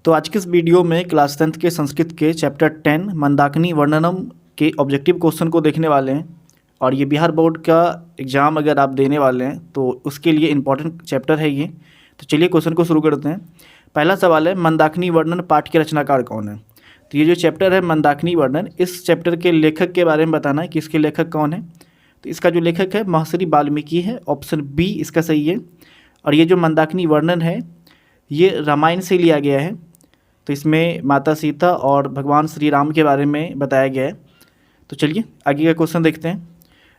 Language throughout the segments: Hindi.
तो आज के इस वीडियो में क्लास 10th के संस्कृत के चैप्टर 10 मंदाकिनी वर्णनम के ऑब्जेक्टिव क्वेश्चन को देखने वाले हैं। और ये बिहार बोर्ड का एग्ज़ाम अगर आप देने वाले हैं तो उसके लिए इम्पॉर्टेंट चैप्टर है ये। तो चलिए क्वेश्चन को शुरू करते हैं। पहला सवाल है, मंदाकिनी वर्णन पाठ के रचनाकार कौन है। तो ये जो चैप्टर है मंदाकिनी वर्णन, इस चैप्टर के लेखक के बारे में बताना है कि इसके लेखक कौन है। तो इसका जो लेखक है महर्षि वाल्मीकि है, ऑप्शन बी इसका सही है। और ये जो मंदाकिनी वर्णन है ये रामायण से लिया गया है। तो इसमें माता सीता और भगवान श्री राम के बारे में बताया गया है। तो चलिए आगे का क्वेश्चन देखते हैं।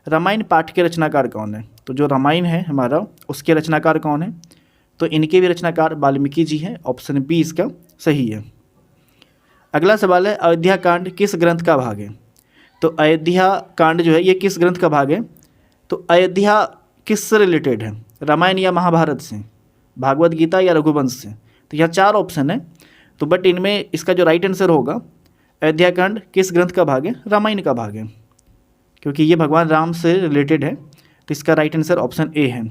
रामायण पाठ के रचनाकार कौन है। तो जो रामायण है हमारा उसके रचनाकार कौन है। तो इनके भी रचनाकार वाल्मीकि जी हैं, ऑप्शन बी इसका सही है। अगला सवाल है, अयोध्या कांड किस ग्रंथ का भाग है। तो अयोध्या कांड जो है ये किस ग्रंथ का भाग है। तो अयोध्या किससे रिलेटेड है, रामायण या महाभारत से, भागवत गीता या रघुवंश से। तो यहाँ चार ऑप्शन है, तो बट इनमें इसका जो राइट आंसर होगा, अयोध्या कांड किस ग्रंथ का भाग है, रामायण का भाग है, क्योंकि ये भगवान राम से रिलेटेड है। तो इसका राइट आंसर ऑप्शन ए है।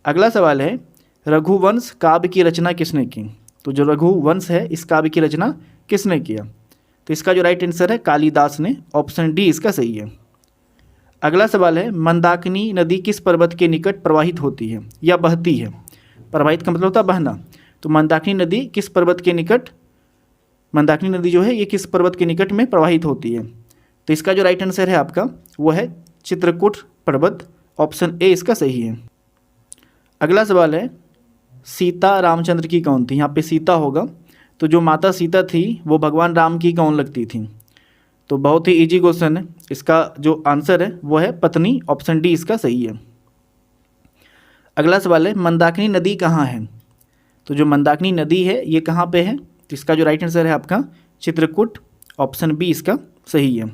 अगला सवाल है, रघुवंश काव्य की रचना किसने की। तो जो रघुवंश है इस काव्य की रचना किसने किया। तो इसका जो राइट आंसर है कालिदास ने, ऑप्शन डी इसका सही है। अगला सवाल है, मंदाकिनी नदी किस पर्वत के निकट प्रवाहित होती है या बहती है। प्रवाहित का मतलब होता है बहना। तो मंदाकिनी नदी किस पर्वत के निकट, मंदाकिनी नदी जो है ये किस पर्वत के निकट में प्रवाहित होती है। तो इसका जो राइट आंसर है आपका वो है चित्रकूट पर्वत, ऑप्शन ए इसका सही है। अगला सवाल है, सीता रामचंद्र की कौन थी। यहाँ पे सीता होगा, तो जो माता सीता थी वो भगवान राम की कौन लगती थी। तो बहुत ही इजी क्वेश्चन है, इसका जो आंसर है वो है पत्नी, ऑप्शन डी इसका सही है। अगला सवाल है, मंदाकिनी नदी कहाँ है। तो जो मंदाकिनी नदी है ये कहाँ पे है। तो इसका जो राइट आंसर है आपका चित्रकूट, ऑप्शन बी इसका सही है।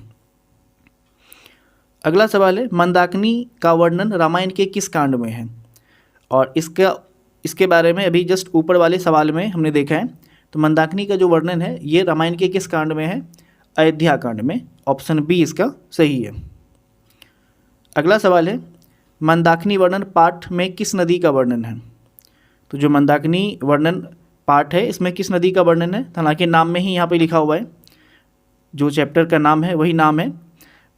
अगला सवाल है, मंदाकिनी का वर्णन रामायण के किस कांड में है। और इसके बारे में अभी जस्ट ऊपर वाले सवाल में हमने देखा है। तो मंदाकिनी का जो वर्णन है ये रामायण के किस कांड में है, अयोध्या कांड में, ऑप्शन बी इसका सही है। अगला सवाल है, मंदाकिनी वर्णन पाठ में किस नदी का वर्णन है। तो जो मंदाकिनी वर्णन पाठ है इसमें किस नदी का वर्णन है। हालांकि नाम में ही यहाँ पे लिखा हुआ है, जो चैप्टर का नाम है वही नाम है।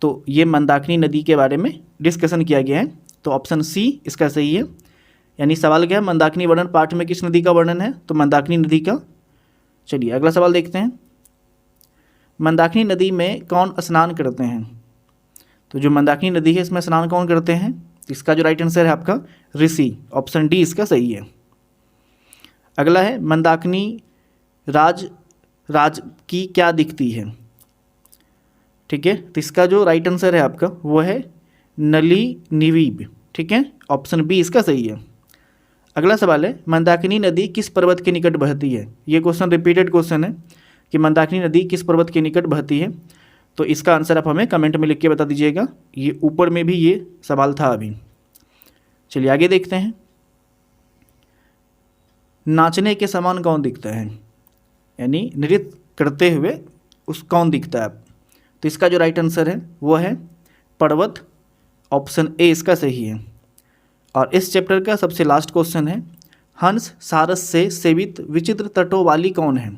तो ये मंदाकिनी नदी के बारे में डिस्कशन किया गया है, तो ऑप्शन सी इसका सही है। यानी सवाल क्या है, मंदाकिनी वर्णन पाठ में किस नदी का वर्णन है, तो मंदाकिनी नदी का। चलिए अगला सवाल देखते हैं, मंदाकिनी नदी में कौन स्नान करते हैं। तो जो मंदाकिनी नदी है इसमें स्नान कौन करते हैं। इसका जो राइट आंसर है आपका ऋषि, ऑप्शन डी इसका सही है। अगला है, मंदाकिनी राज की क्या दिखती है। ठीक है, तो इसका जो राइट आंसर है आपका वो है नली निवीब, ठीक है, ऑप्शन बी इसका सही है। अगला सवाल है, मंदाकिनी नदी किस पर्वत के निकट बहती है। ये क्वेश्चन रिपीटेड क्वेश्चन है कि मंदाकिनी नदी किस पर्वत के निकट बहती है। तो इसका आंसर आप हमें कमेंट में लिख के बता दीजिएगा। ये ऊपर में भी ये सवाल था अभी। चलिए आगे देखते हैं, नाचने के समान कौन दिखता है, यानी नृत्य करते हुए उस कौन दिखता है। तो इसका जो राइट आंसर है वो है पर्वत, ऑप्शन ए इसका सही है। और इस चैप्टर का सबसे लास्ट क्वेश्चन है, हंस सारस से सेवित विचित्र तटों वाली कौन है।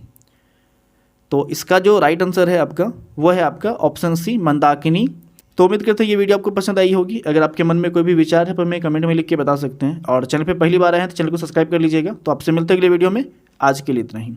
तो इसका जो राइट आंसर है आपका वो है आपका ऑप्शन सी मंदाकिनी। तो उम्मीद करते हैं ये वीडियो आपको पसंद आई होगी। अगर आपके मन में कोई भी विचार है तो हमें कमेंट में लिख के बता सकते हैं। और चैनल पे पहली बार आए हैं तो चैनल को सब्सक्राइब कर लीजिएगा। तो आपसे मिलते हैं अगले वीडियो में। आज के लिए इतना ही।